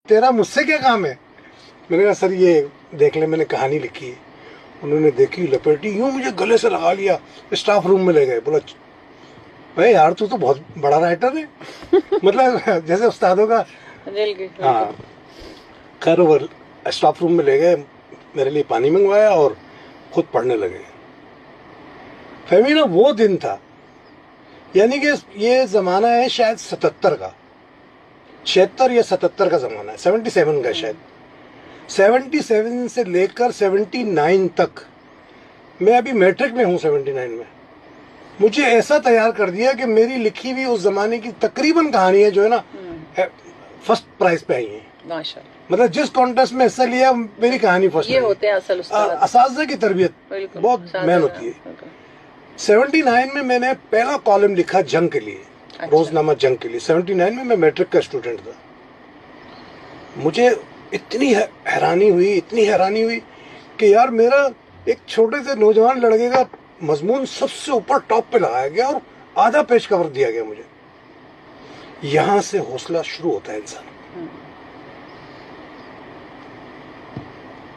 تیرا مجھ سے کیا کام ہے؟ میں نے کہا سر یہ دیکھ لیں میں نے کہانی لکھی ہے. انہوں نے دیکھی لپیٹی یوں مجھے گلے سے لگا لیا, اسٹاف روم میں لے گئے. بولا بھائی یار تو بہت بڑا رائٹر ہے, مطلب جیسے استادوں کا. ہاں خیر وہ اسٹاف روم میں لے گئے, میرے لیے پانی منگوایا اور خود پڑھنے لگے. فہمی نا وہ دن تھا, یعنی کہ یہ زمانہ ہے شاید 77 کا, 76 یا 77 کا زمانہ ہے, 77 کا شاید. 77 سے لے کر 79 تک, میں ابھی میٹرک میں ہوں 79 میں, مجھے ایسا تیار کر دیا کہ میری لکھی ہوئی اس زمانے کی تقریباً کہانیاں جو ہے نا فرسٹ پرائز پہ آئی ہیں. مطلب جس کانٹیسٹ میں حصہ لیا میری کہانی فرسٹ. یہ ہوتے ہیں اصل استاد. اساتذہ کی تربیت بہت مین ہوتی ہے. 79 میں نے پہلا کالم لکھا جنگ کے لیے, روزنامہ جنگ کے لیے. 79 میں میٹرک کا اسٹوڈنٹ تھا. مجھے اتنی حیرانی ہوئی کہ یار میرا ایک چھوٹے سے نوجوان لڑکے کا مضمون سب سے اوپر ٹاپ پہ لگایا گیا اور آدھا پیج کور دیا گیا مجھے. یہاں سے حوصلہ شروع ہوتا ہے انسان.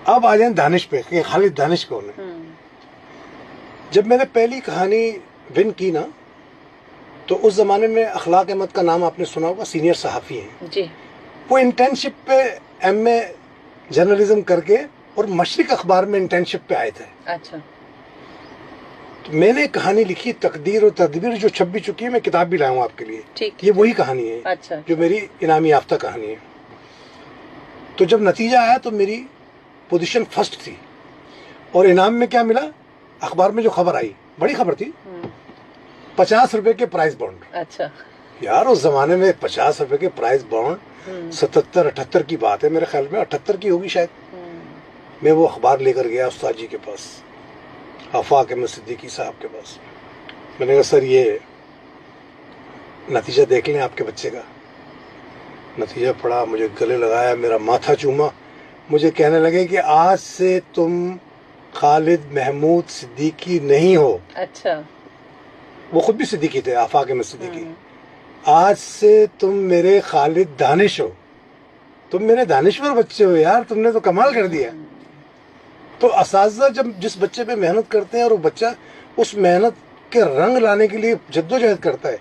اب آ جائیں دانش پہ کہ خالد دانش کون ہے. جب میں نے پہلی کہانی ون کی نا تو اس زمانے میں اخلاق احمد کا نام آپ نے سنا ہوگا, سینئر صحافی ہیں جی. وہ انٹرنشپ پہ ایم اے جرنلزم کر کے اور مشرق اخبار میں انٹرنشپ پہ آئے تھے. اچھا. تو میں نے کہانی لکھی تقدیر اور تدبیر جو چھپ بھی چکی ہے, میں کتاب بھی لایا ہوں آپ کے لیے. یہ وہی کہانی ہے جو میری انعام یافتہ کہانی ہے. تو جب نتیجہ آیا تو میری پوزیشن فرسٹ تھی اور انعام میں کیا ملا, اخبار میں جو خبر آئی بڑی خبر تھی, 50 روپے کے پرائز بانڈ. اچھا یار اس زمانے میں 50 روپے کے پرائز بانڈ 77-78 کی بات ہے میرے خیال میں, 78 کی ہوگی شاید. میں وہ اخبار لے کر گیا استاد جی کے پاس, آفاق احمد صدیقی صاحب کے پاس. میں نے کہا سر یہ نتیجہ دیکھ لیں آپ کے بچے کا. نتیجہ پڑھا, مجھے گلے لگایا, میرا ماتھا چوما, مجھے کہنے لگے کہ آج سے تم خالد محمود صدیقی نہیں ہو. اچھا. وہ خود بھی صدیقی تھے, آفاق احمد صدیقی. آج سے تم میرے خالد دانش ہو, تم میرے دانشور بچے ہو. یار تم نے تو کمال کر دیا. تو اساتذہ جب جس بچے پہ محنت کرتے ہیں اور وہ بچہ اس محنت کے رنگ لانے کے لیے جدوجہد کرتا ہے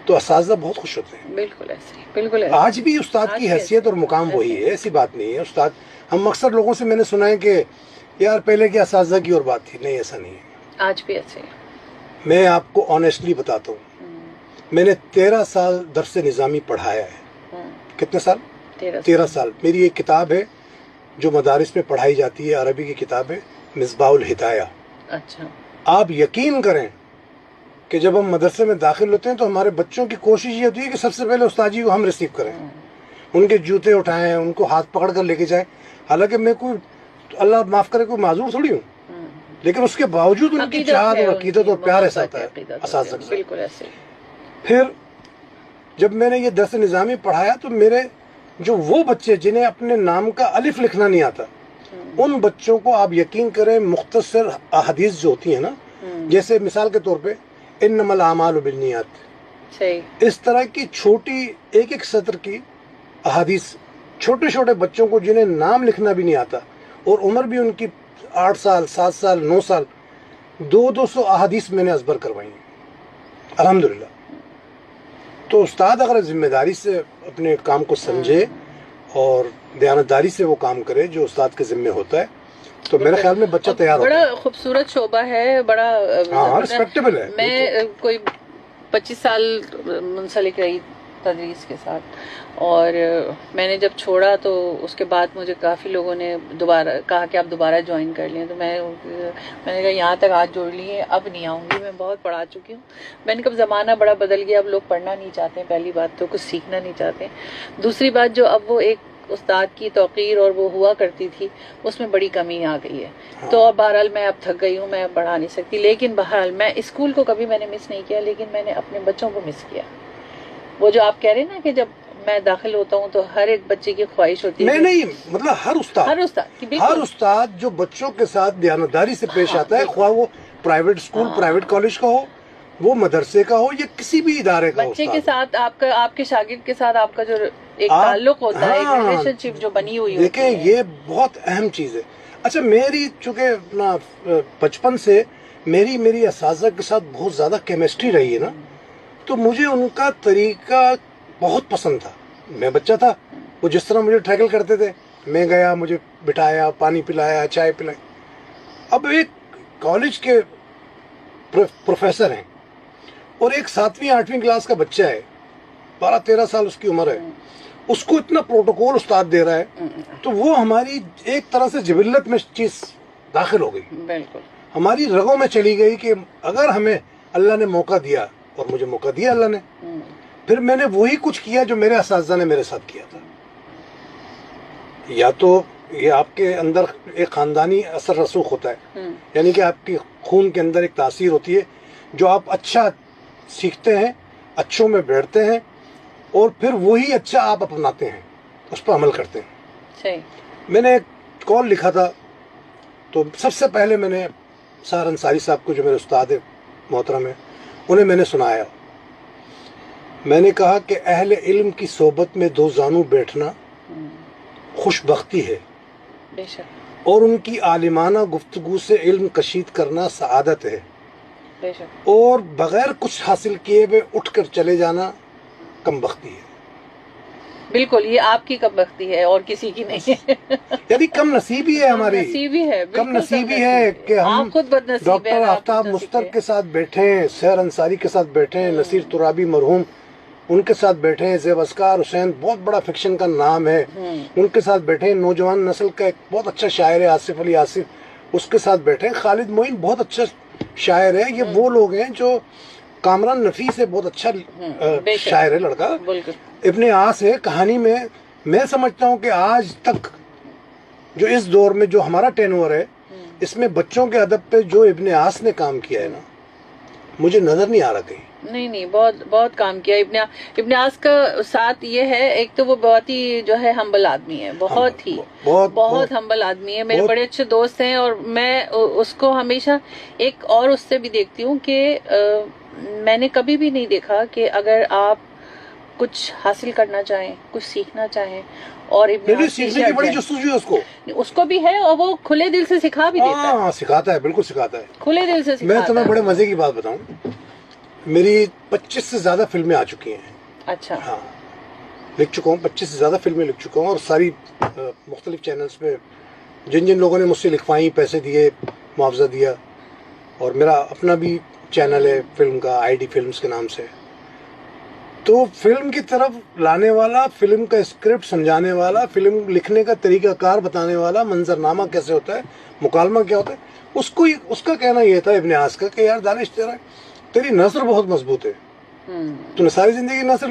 تو اساتذہ بہت خوش ہوتے ہیں. بالکل ایسے, بالکل ایسے. آج بھی استاد کی حیثیت اور مقام وہی ہے, ایسی بات نہیں ہے. استاد ہم اکثر لوگوں سے میں نے سنا ہے کہ یار پہلے کے اساتذہ کی اور بات تھی. نہیں, ایسا نہیں ہے. آج بھی ایسے. میں آپ کو آنیسٹلی بتاتا ہوں, میں نے 13 سال درس نظامی پڑھایا ہے. کتنے سال؟ 13 سال. میری ایک کتاب ہے جو مدارس میں پڑھائی جاتی ہے, عربی کی کتاب ہے, مصباح الہدایہ. اچھا. آپ یقین کریں کہ جب ہم مدرسے میں داخل ہوتے ہیں تو ہمارے بچوں کی کوشش یہ ہوتی ہے کہ سب سے پہلے استاد جی کو ہم ریسیو کریں, ان کے جوتے اٹھائیں, ان کو ہاتھ پکڑ کر لے کے جائیں. حالانکہ میں کوئی, اللہ معاف کرے, کوئی معذور تھوڑی ہوں, لیکن اس کے باوجود ان کی چاہت اور عقیدت اور پیار ایسا ہوتا ہے اساتذہ. بالکل ایسے. پھر جب میں نے یہ درس نظامی پڑھایا تو میرے جو وہ بچے جنہیں اپنے نام کا الف لکھنا نہیں آتا, ان بچوں کو آپ یقین کریں مختصر احادیث جو ہوتی ہیں نا, جیسے مثال کے طور پہ انما الاعمال بالنیات, اس طرح کی چھوٹی ایک سطر کی احادیث چھوٹے چھوٹے بچوں کو جنہیں نام لکھنا بھی نہیں آتا اور عمر بھی ان کی 8 سال 7 سال 9 سال, 200 احادیث میں نے ازبر کروائی ہیں الحمدللہ. تو استاد اگر ذمہ داری سے اپنے کام کو سمجھے اور دیانتداری سے وہ کام کرے جو استاد کے ذمہ ہوتا ہے تو میرے خیال میں بچہ تیار ہوتا ہے. بڑا خوبصورت شعبہ ہے, بڑا ریسپیکٹیبل ہے. میں کوئی 25 سال منسلک رہی تدریس کے ساتھ, اور میں نے جب چھوڑا تو اس کے بعد مجھے کافی لوگوں نے دوبارہ کہا کہ آپ دوبارہ جوائن کر لیں. تو میں نے کہا یہاں تک ہاتھ جوڑ لیے, اب نہیں آؤں گی, میں بہت پڑھا چکی ہوں. میں نے کہا زمانہ بڑا بدل گیا, اب لوگ پڑھنا نہیں چاہتے ہیں, پہلی بات تو کچھ سیکھنا نہیں چاہتے. دوسری بات جو اب وہ ایک استاد کی توقیر اور وہ ہوا کرتی تھی اس میں بڑی کمی آ گئی ہے. تو اب بہرحال میں اب تھک گئی ہوں, میں پڑھا نہیں سکتی. لیکن بہرحال میں اسکول کو کبھی میں نے مس نہیں کیا, لیکن میں نے اپنے بچوں کو مس کیا. وہ جو آپ کہہ رہے ہیں نا کہ جب میں داخل ہوتا ہوں تو ہر ایک بچے کی خواہش ہوتی ہے. نہیں مطلب ہر استاد جو بچوں کے ساتھ دیانتداری سے پیش آتا ہے, خواہ وہ پرائیویٹ اسکول پرائیویٹ کالج کا ہو, وہ مدرسے کا ہو یا کسی بھی ادارے کا ہو, بچے کے ساتھ آپ کے شاگرد کے ساتھ آپ کا جو ایک تعلق ہوتا ہے، ایک ریلیشن شپ جو بنی ہوئی ہوتی ہے. دیکھیں یہ بہت اہم چیز ہے. اچھا میری چونکہ اپنا بچپن سے میری اساتذہ کے ساتھ بہت زیادہ کیمسٹری رہی ہے نا، تو مجھے ان کا طریقہ بہت پسند تھا. میں بچہ تھا، وہ جس طرح مجھے ٹریکل کرتے تھے، میں گیا، مجھے بٹھایا، پانی پلایا، چائے پلائی. اب ایک کالج کے پروفیسر ہیں اور ایک 7ویں 8ویں کلاس کا بچہ ہے، 12-13 سال اس کی عمر ہے، اس کو اتنا پروٹوکول استاد دے رہا ہے، تو وہ ہماری ایک طرح سے جبلت میں چیز داخل ہو گئی، بالکل ہماری رگوں میں چلی گئی کہ اگر ہمیں اللہ نے موقع دیا، اور مجھے موقع دیا اللہ نے، پھر میں نے وہی کچھ کیا جو میرے اساتذہ نے میرے ساتھ کیا تھا. یا تو یہ آپ کے اندر ایک خاندانی اثر رسوخ ہوتا ہے، یعنی کہ آپ کی خون کے اندر ایک تاثیر ہوتی ہے جو آپ اچھا سیکھتے ہیں، اچھوں میں بیٹھتے ہیں، اور پھر وہی اچھا آپ اپناتے ہیں، اس پر عمل کرتے ہیں. صحیح. میں نے ایک کال لکھا تھا، تو سب سے پہلے میں نے سار انصاری صاحب کو، جو میرے استاد محترم ہیں، انہیں میں نے سنایا. میں نے کہا کہ اہل علم کی صحبت میں دو زانو بیٹھنا خوش بختی ہے، بے شک اور ان کی عالمانہ گفتگو سے علم کشید کرنا سعادت ہے، بے شک. اور بغیر کچھ حاصل کیے ہوئے اٹھ کر چلے جانا کم بختی ہے. بالکل، یہ آپ کی کم بختی ہے اور کسی کی نہیں ہے. یعنی کم نصیبی ہے ہماری، نصیبی ہے، کم نصیبی ہے کہ ہم آپ خود بد نصیب ڈاکٹر آفتاب مستر کے ساتھ بیٹھے ہیں، سحر انصاری کے ساتھ بیٹھے ہیں، نصیر ترابی مرحوم ان کے ساتھ بیٹھے ہیں، زیب اسکار حسین بہت بڑا فکشن کا نام ہے، ان کے ساتھ بیٹھے ہیں. نوجوان نسل کا ایک بہت اچھا شاعر ہے آصف علی آصف، اس کے ساتھ بیٹھے ہیں. خالد معین بہت اچھا شاعر ہے. یہ وہ لوگ ہیں جو، کامران نفیس ہے بہت اچھا شاعر ہے لڑکا. ابن آس ہے کہانی میں. میں سمجھتا ہوں کہ آج تک جو اس دور میں جو ہمارا ٹینور ہے، اس میں بچوں کے ادب پہ جو ابن آس نے کام کیا ہے نا، مجھے نظر نہیں آ رہا کہیں. نہیں، بہت کام کیا ابن آس کا. ساتھ یہ ہے، ایک تو وہ بہت ہی جو ہے ہمبل آدمی ہے، بہت ہمبل آدمی ہے. میرے بڑے اچھے دوست ہیں، اور میں اس کو ہمیشہ ایک اور اس سے بھی دیکھتی ہوں کہ میں نے کبھی بھی نہیں دیکھا کہ اگر آپ کچھ حاصل کرنا چاہیں، کچھ سیکھنا چاہیں، اور سیکھنے کی بڑی جستجو ہے اس کو بھی ہے، اور وہ کھلے دل سے سکھا بھی دیتا ہے. سکھاتا ہے، بالکل سکھاتا ہے، کھلے دل سے سکھاتا ہے. میں تمہیں بڑے مزے کی بات بتاؤں، میری 25 سے زیادہ فلمیں آ چکی ہیں. اچھا. ہاں، لکھ چکا ہوں، 25 سے زیادہ فلمیں لکھ چکا ہوں، اور ساری مختلف چینلز پہ جن لوگوں نے مجھ سے لکھوائیں، پیسے دیے، معاوضہ دیا. اور میرا اپنا بھی چینل ہے فلم کا، آئی ڈی فلمز کے نام سے. تو فلم کی طرف لانے والا، فلم کا اسکرپٹ سمجھانے والا، فلم لکھنے کا طریقہ کار بتانے والا، منظرنامہ کیسے ہوتا ہے، مکالمہ کیا ہوتا ہے، اس کا کہنا یہ تھا ابن آس کا کہ یار دانش تیری نثر بہت مضبوط ہے، تو نے ساری زندگی نثر